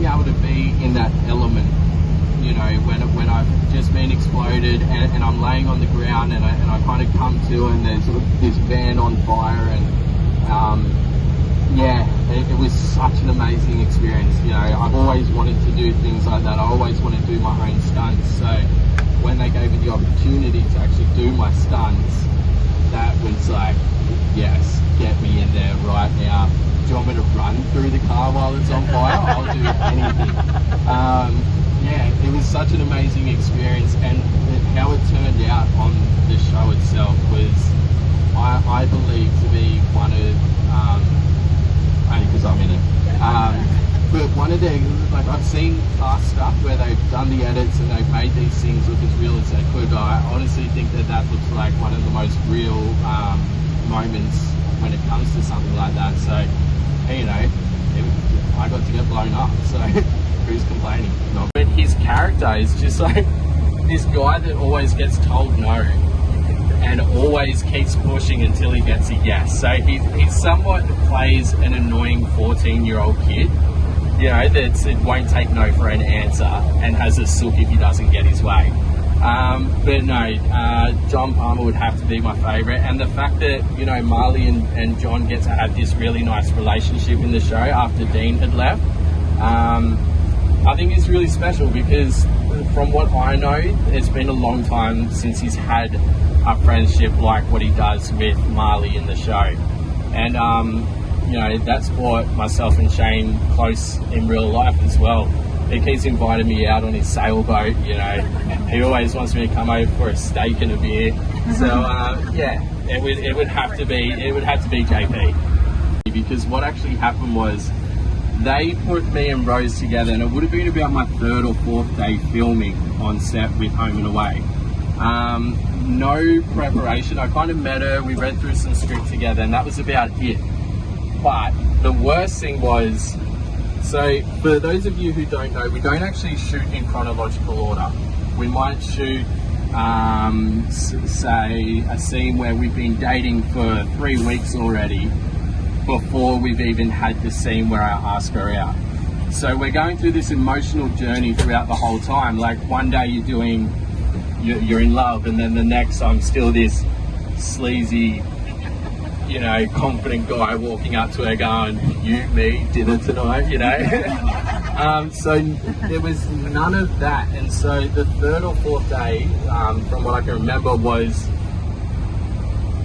able to be in that element, you know, when I've just been exploded and I'm laying on the ground and I kind of come to and there's this van on fire and yeah, it was such an amazing experience. You know, I've always wanted to do things like that. I always want to do my own stunts. So when they gave me the opportunity to actually do my stunts, that was like, yes, get me in there right now. Do you want me to run through the car while it's on fire? I'll do anything. Yeah, it was such an amazing experience, and how it turned out on the show itself was, I believe, to be one of, only because I'm in it, but one of the, like, I've seen past stuff where they've done the edits and they've made these things look as real as they could, but I honestly think that looks like one of the most real moments when it comes to something like that. So, you know, I got to get blown up, so who's complaining? No. But his character is just like this guy that always gets told no and always keeps pushing until he gets a yes. So he somewhat plays an annoying 14-year-old kid, you know, that won't take no for an answer and has a sook if he doesn't get his way. But no, John Palmer would have to be my favourite, and the fact that, you know, Marley and John get to have this really nice relationship in the show after Dean had left, I think it's really special, because from what I know, it's been a long time since he's had a friendship like what he does with Marley in the show. And you know, that's brought myself and Shane close in real life as well. He keeps inviting me out on his sailboat, you know. He always wants me to come over for a steak and a beer. So yeah, it would have to be JP, because what actually happened was they put me and Rose together, and it would have been about my 3rd or 4th day filming on set with Home and Away. No preparation. I kind of met her, we read through some script together, and that was about it. But the worst thing was, so for those of you who don't know, we don't actually shoot in chronological order. We might shoot, say, a scene where we've been dating for 3 weeks already before we've even had the scene where I ask her out. So we're going through this emotional journey throughout the whole time. Like, one day you're in love, and then the next I'm still this sleazy, you know, confident guy walking up to her going, you, me, dinner tonight, you know. So there was none of that. And so the 3rd or 4th day, from what I can remember, was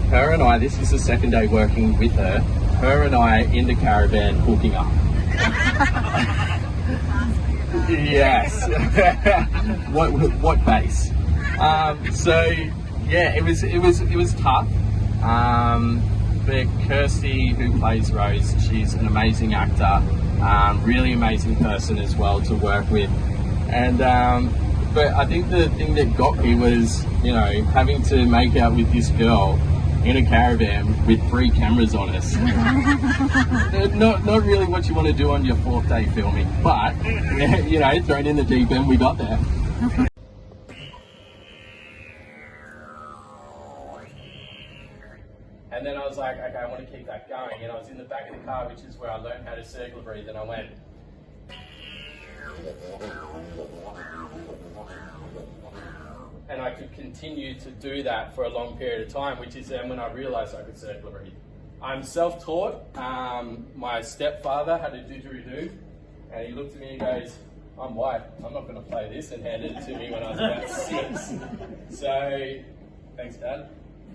her and I, this is the 2nd day working with her and I in the caravan hooking up. Yes. What base? So yeah, it was tough. But Kirsty, who plays Rose, she's an amazing actor, really amazing person as well to work with. And but I think the thing that got me was, you know, having to make out with this girl in a caravan with 3 cameras on us. not really what you want to do on your 4th day filming, but you know, thrown in the deep end, we got there. And then I was like, okay, I want to keep that going. And I was in the back of the car, which is where I learned how to circular breathe, and I went. And I could continue to do that for a long period of time, which is then when I realised I could circular breathe. I'm self-taught. My stepfather had a didgeridoo, and he looked at me and goes, I'm white, I'm not going to play this, and handed it to me when I was about 6. So, thanks, Dad.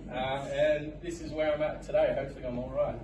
And this is where I'm at today. Hopefully I'm all right.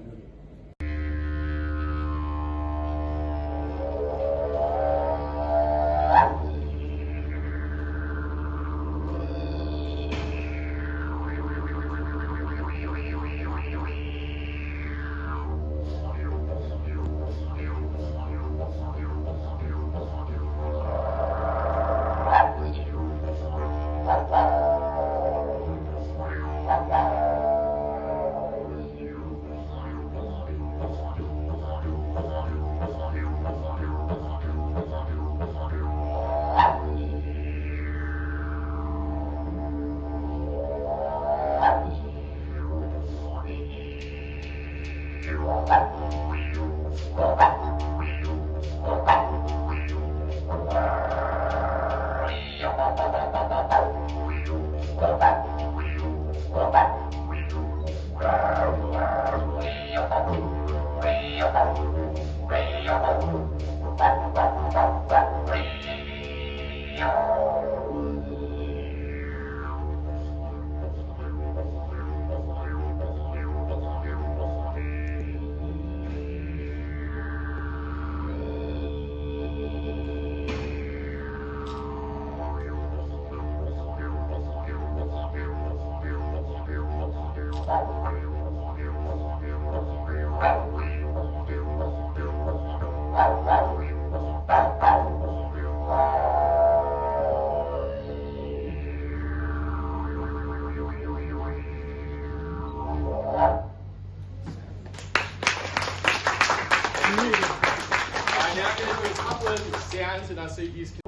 Alright, now I'm going to do a couple of sounds and I'll see if you can.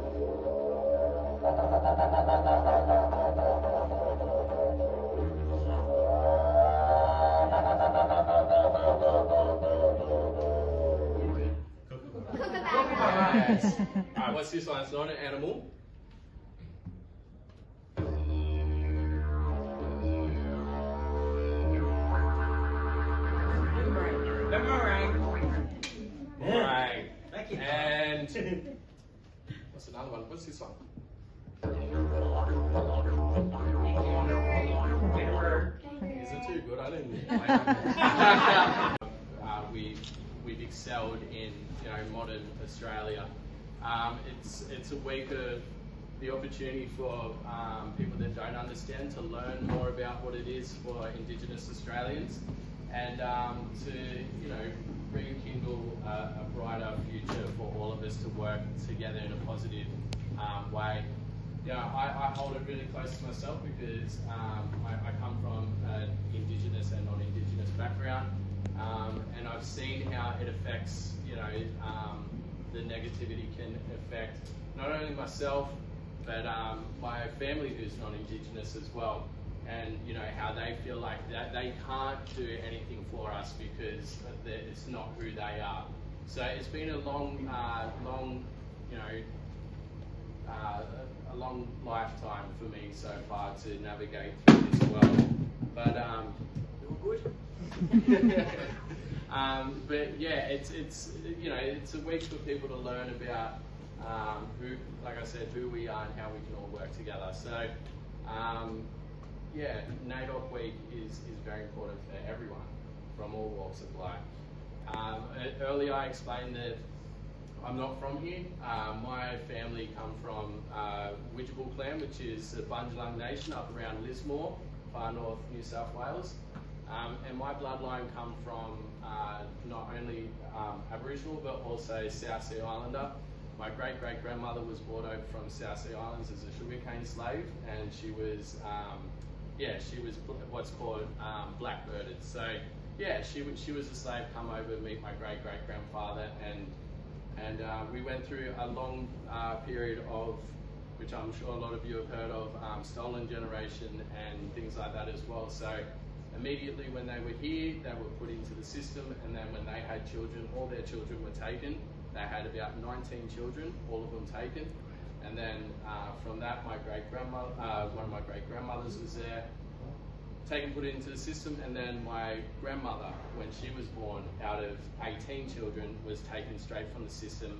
Yes. Alright, what's this one? It's not an animal. Right. And what's another one? What's this one? Is it too good? I didn't. We've excelled in modern Australia. It's a week of the opportunity for people that don't understand to learn more about what it is for Indigenous Australians, and to rekindle a brighter future for all of us to work together in a positive way. I hold it really close to myself because I come from an Indigenous and non-Indigenous background, and I've seen how it affects, the negativity can affect not only myself, but my family who's non-Indigenous as well. And how they feel like that they can't do anything for us because it's not who they are. So it's been a long lifetime for me so far to navigate through this world. But you're good. But yeah, it's a week for people to learn about who, like I said, who we are and how we can all work together. So. Yeah, NADOC week is very important for everyone from all walks of life. Earlier I explained that I'm not from here. My family come from Widgeable clan, which is a Bundjalung nation up around Lismore, far north New South Wales. And my bloodline come from not only Aboriginal but also South Sea Islander. My great-great-grandmother was brought over from South Sea Islands as a sugarcane slave, and she was what's called blackbirded. So yeah, she was a slave, come over, meet my great-great-grandfather, and we went through a long period of, which I'm sure a lot of you have heard of, stolen generation and things like that as well. So immediately when they were here, they were put into the system, and then when they had children, all their children were taken. They had about 19 children, all of them taken. And then from that, my great-grandmother, one of my great-grandmothers was there, taken, put into the system, and then my grandmother, when she was born, out of 18 children, was taken straight from the system,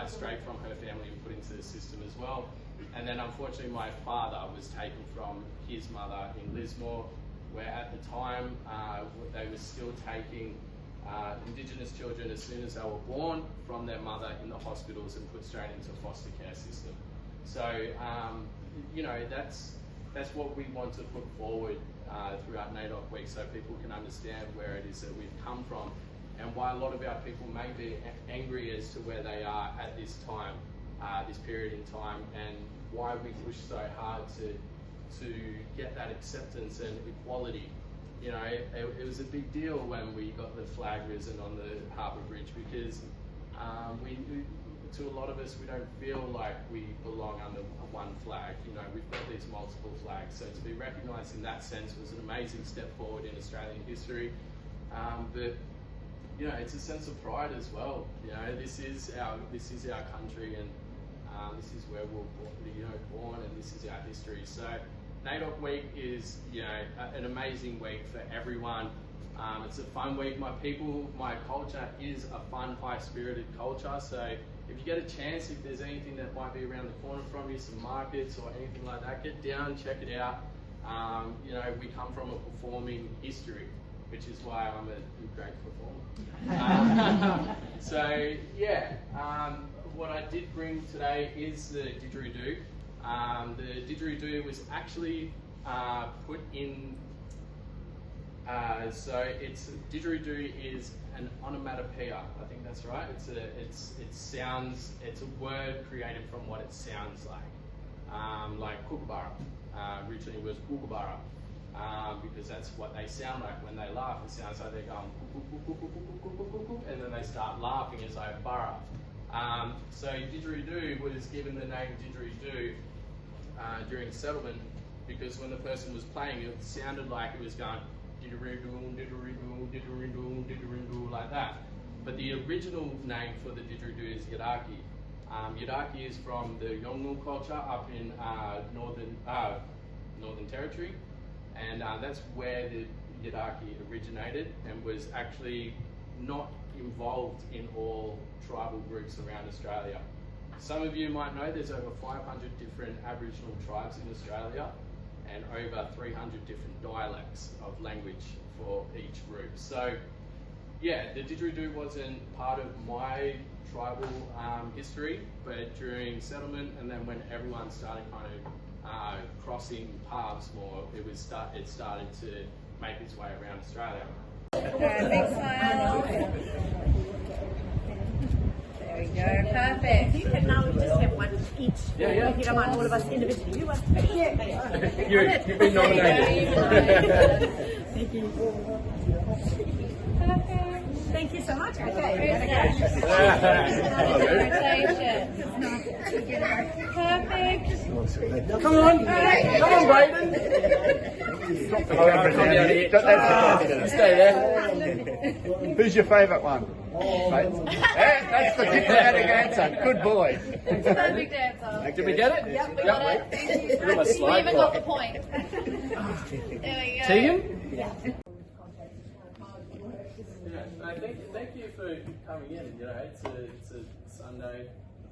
straight from her family and put into the system as well. And then unfortunately my father was taken from his mother in Lismore, where at the time they were still taking Indigenous children as soon as they were born from their mother in the hospitals and put straight into foster care system. So that's what we want to put forward throughout NADOC week, so people can understand where it is that we've come from and why a lot of our people may be angry as to where they are at this time, this period in time, and why we push so hard to get that acceptance and equality. It was a big deal when we got the flag risen on the Harbour Bridge, because to a lot of us, we don't feel like we belong under one flag. We've got these multiple flags, so to be recognised in that sense was an amazing step forward in Australian history. But it's a sense of pride as well. This is our country, and this is where we're born, and this is our history. So NADOC week is an amazing week for everyone. It's a fun week. My culture is a fun, high-spirited culture. So if you get a chance, if there's anything that might be around the corner from you, some markets or anything like that, get down, check it out. We come from a performing history, which is why I'm a great performer. So yeah, what I did bring today is the Didgeridoo. The Didgeridoo was actually put in, Didgeridoo is an onomatopoeia. I think that's right. It's a word created from what it sounds like kookaburra. Originally was kookaburra, because that's what they sound like when they laugh. It sounds like they're going and then they start laughing as they burra. So didgeridoo was given the name didgeridoo during settlement because when the person was playing it sounded like it was going didgeridoo, didgeridoo, didgeridoo, didgeridoo, like that. But the original name for the didgeridoo is yidaki. Yidaki is from the Yolngu culture up in Northern Territory, and that's where the yidaki originated and was actually not involved in all tribal groups around Australia. Some of you might know there's over 500 different Aboriginal tribes in Australia and over 300 different dialects of language for each group. So yeah, the didgeridoo wasn't part of my tribal history, but during settlement and then when everyone started kind of crossing paths more, it started to make its way around Australia. Big smile. There we go, perfect. You can now just have one each. Yeah. If you don't mind, all of us individually. You want? You've been nominated. Thank you. Perfect. Thank you so much. Okay. Perfect. Come on, Brayden. Stay there. Who's your favourite one? That's the diplomatic answer. Good boy. Perfect answer. Did we get it? Yep, we got it. Look at my slide We even got the clock. point. There we go. Tegan? Yeah, thank you for coming in. You know, it's a Sunday,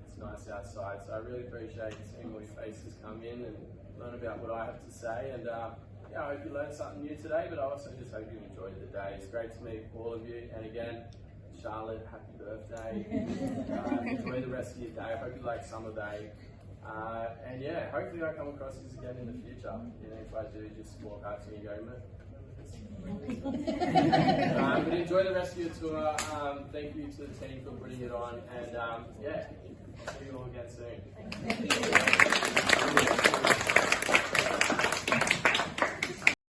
it's nice outside, so I really appreciate seeing all your faces come in and learn about what I have to say. And yeah, I hope you learned something new today, but I also just hope you enjoyed the day. It's great to meet all of you, and again, Charlotte, happy birthday. Enjoy the rest of your day. I hope you like summer day. And yeah, hopefully I come across you again in the future. You know, if I do, just walk up to me and go, "Man." But enjoy the rest of your tour. Thank you to the team for putting it on, and yeah, I'll see you all again soon.